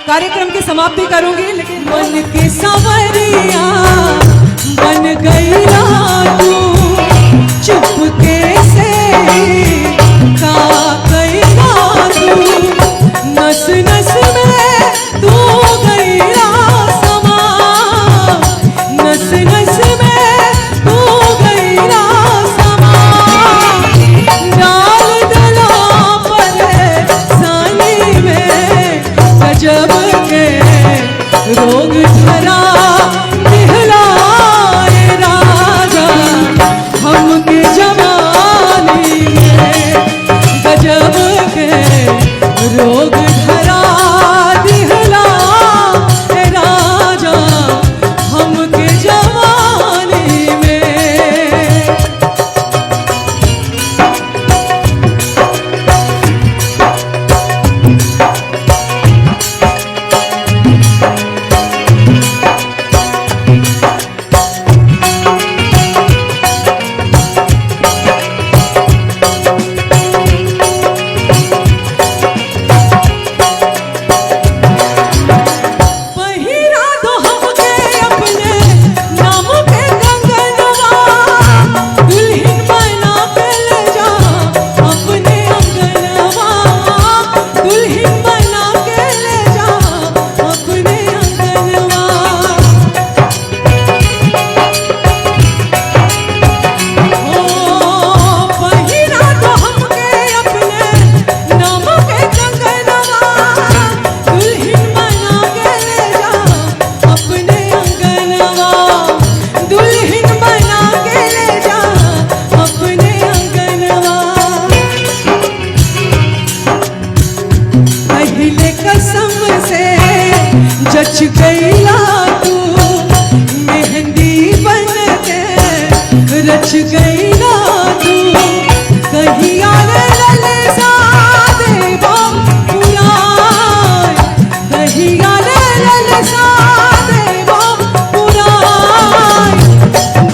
कार्यक्रम की समाप्ति करूंगी, लेकिन मन के सांवरिया बन गई तू चुपके से का गईला तू नस नस में तू गईला समा नस नस में तू गईला समा डाल दला परेशानी में गजब के रोग धरा दिहलाए राजा हमके जवानी में गजब के रोग धरा दिहलाए राजा हमके जवानी में। जच गईला तू मेहंदी बन के रच गईला तू कहीं आने लले सादे बम पुराय कहीं आने लले सादे बम पुराय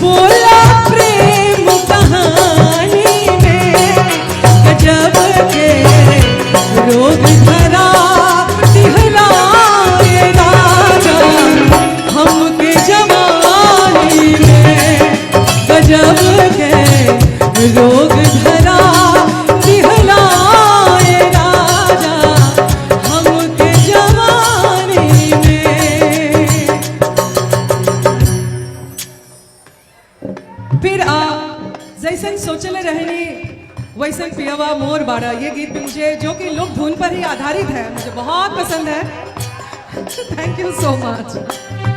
बोला प्रेम कहानी में गजब के रोग धरा दिहला हमके जवानी में गजब के रोग धरा दिहलाए राजा हमके जवानी में। फिर जैसन सोचले रहनी वैसन पियवा मोर बाड़ा, ये गीत भी मुझे जो कि लोक धुन पर ही आधारित है, मुझे बहुत पसंद है। Thank you so much.